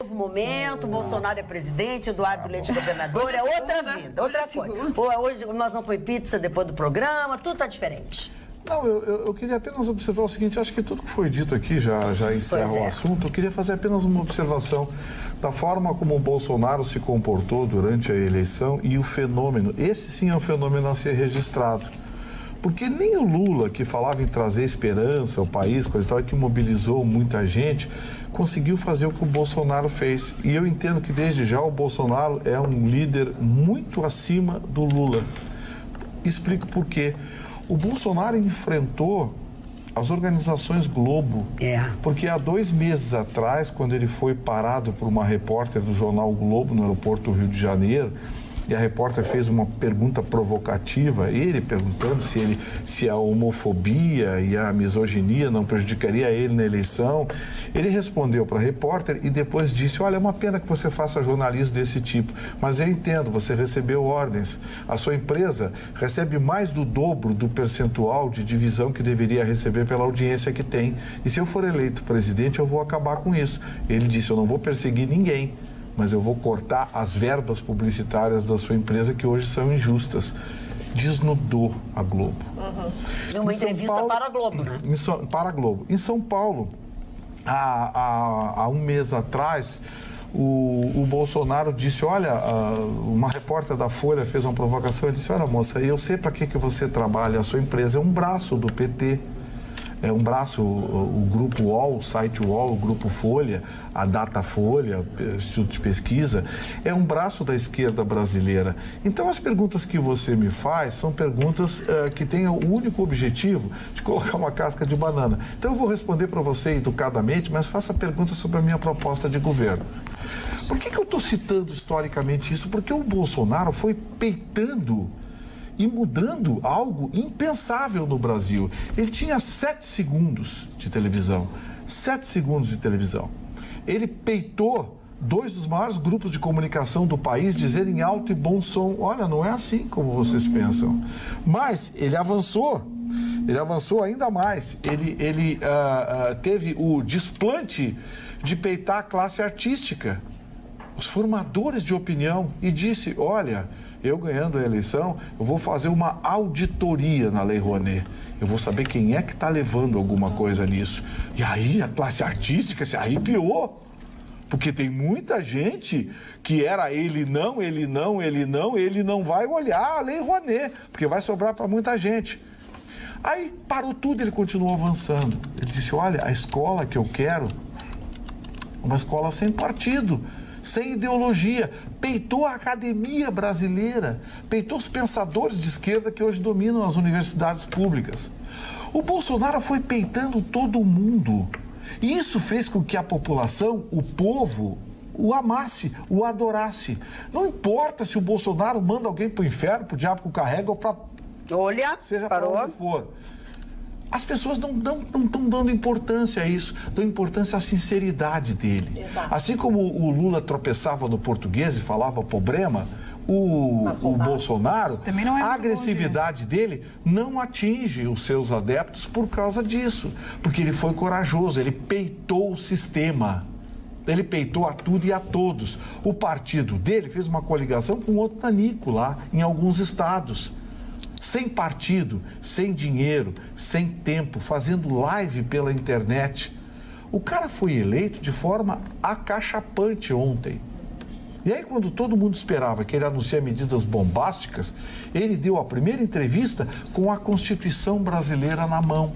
Novo momento, Bolsonaro é presidente, Eduardo Leite é governador, é outra vida, outra coisa. Hoje nós vamos comer pizza depois do programa, tudo tá diferente. Não, eu queria apenas observar o seguinte, acho que tudo que foi dito aqui já encerra o assunto. Eu queria fazer apenas uma observação da forma como o Bolsonaro se comportou durante a eleição e o fenômeno. Esse sim é um fenômeno a ser registrado. Porque nem o Lula, que falava em trazer esperança ao país, coisa e tal, que mobilizou muita gente, conseguiu fazer o que o Bolsonaro fez. E eu entendo que desde já o Bolsonaro é um líder muito acima do Lula. Explico por quê. O Bolsonaro enfrentou as organizações Globo, porque há 2 meses atrás, quando ele foi parado por uma repórter do jornal Globo no aeroporto do Rio de Janeiro, e a repórter fez uma pergunta provocativa, ele perguntando se a homofobia e a misoginia não prejudicaria ele na eleição. Ele respondeu para a repórter e depois disse, olha, é uma pena que você faça jornalismo desse tipo, mas eu entendo, você recebeu ordens. A sua empresa recebe mais do dobro do percentual de divisão que deveria receber pela audiência que tem. E se eu for eleito presidente, eu vou acabar com isso. Ele disse, eu não vou perseguir ninguém, mas eu vou cortar as verbas publicitárias da sua empresa que hoje são injustas. Desnudou a Globo. Numa entrevista para a Globo, né? Para a Globo. Em São Paulo, há um mês atrás, o Bolsonaro disse, olha, uma repórter da Folha fez uma provocação, ele disse, olha moça, eu sei para que você trabalha, a sua empresa é um braço do PT. É um braço, o Grupo UOL, o site UOL, o Grupo Folha, a Datafolha, Instituto de Pesquisa, é um braço da esquerda brasileira. Então, as perguntas que você me faz são perguntas que têm o único objetivo de colocar uma casca de banana. Então, eu vou responder para você educadamente, mas faça perguntas sobre a minha proposta de governo. Por que eu estou citando historicamente isso? Porque o Bolsonaro foi peitando e mudando algo impensável no Brasil. Ele tinha 7 segundos de televisão. 7 segundos de televisão. Ele peitou 2 dos maiores grupos de comunicação do país, dizendo em alto e bom som, olha, não é assim como vocês pensam. Mas ele avançou ainda mais. Ele teve o desplante de peitar a classe artística, os formadores de opinião, e disse, olha, eu ganhando a eleição, eu vou fazer uma auditoria na Lei Rouanet. Eu vou saber quem é que está levando alguma coisa nisso. E aí a classe artística se arrepiou. Porque tem muita gente que era ele não vai olhar a Lei Rouanet, porque vai sobrar para muita gente. Aí parou tudo, ele continuou avançando. Ele disse, olha, a escola que eu quero, uma escola sem partido, sem ideologia, peitou a academia brasileira, peitou os pensadores de esquerda que hoje dominam as universidades públicas. O Bolsonaro foi peitando todo mundo. E isso fez com que a população, o povo, o amasse, o adorasse. Não importa se o Bolsonaro manda alguém para o inferno, para o diabo que o carrega ou para... Olha, seja para onde for. As pessoas não estão dando importância a isso, dão importância à sinceridade dele. Exato. Assim como o Lula tropeçava no português e falava problema, o Bolsonaro, a agressividade dele não atinge os seus adeptos por causa disso. Porque ele foi corajoso, ele peitou o sistema. Ele peitou a tudo e a todos. O partido dele fez uma coligação com outro nanico lá, em alguns estados. Sem partido, sem dinheiro, sem tempo, fazendo live pela internet. O cara foi eleito de forma acachapante ontem. E aí, quando todo mundo esperava que ele anunciasse medidas bombásticas, ele deu a primeira entrevista com a Constituição brasileira na mão.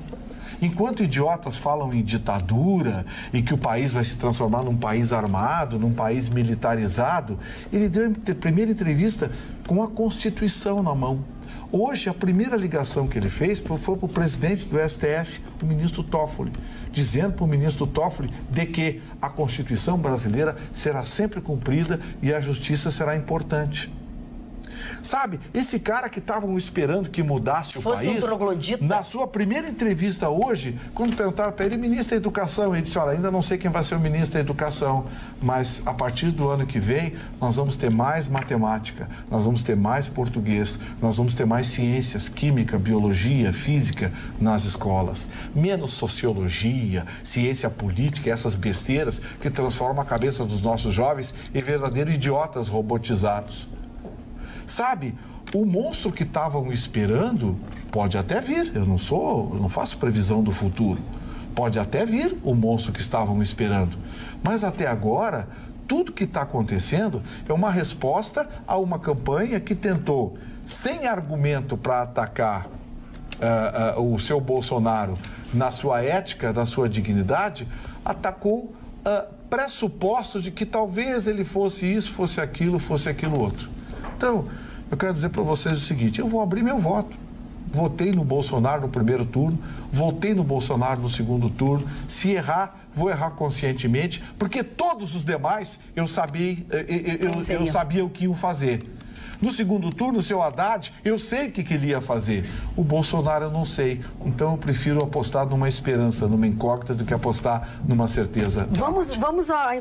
Enquanto idiotas falam em ditadura e que o país vai se transformar num país armado, num país militarizado, ele deu a primeira entrevista com a Constituição na mão. Hoje, a primeira ligação que ele fez foi para o presidente do STF, o ministro Toffoli, dizendo para o ministro Toffoli de que a Constituição brasileira será sempre cumprida e a justiça será importante. Sabe, esse cara que estavam esperando que mudasse o Fosse país... um troglodita. Na sua primeira entrevista hoje, quando perguntaram para ele, ministro da Educação, ele disse, olha, ainda não sei quem vai ser o ministro da Educação, mas a partir do ano que vem, nós vamos ter mais matemática, nós vamos ter mais português, nós vamos ter mais ciências, química, biologia, física nas escolas, menos sociologia, ciência política, essas besteiras que transformam a cabeça dos nossos jovens em verdadeiros idiotas robotizados. Sabe, o monstro que estavam esperando pode até vir, eu não faço previsão do futuro. Pode até vir o monstro que estavam esperando. Mas até agora, tudo que está acontecendo é uma resposta a uma campanha que tentou, sem argumento para atacar o seu Bolsonaro na sua ética, na sua dignidade, atacou pressupostos de que talvez ele fosse isso, fosse aquilo outro. Então, eu quero dizer para vocês o seguinte, eu vou abrir meu voto. Votei no Bolsonaro no primeiro turno, votei no Bolsonaro no segundo turno. Se errar, vou errar conscientemente, porque todos os demais eu sabia o que iam fazer. No segundo turno, o seu Haddad, eu sei o que ele ia fazer. O Bolsonaro eu não sei. Então eu prefiro apostar numa esperança, numa incógnita, do que apostar numa certeza. Vamos a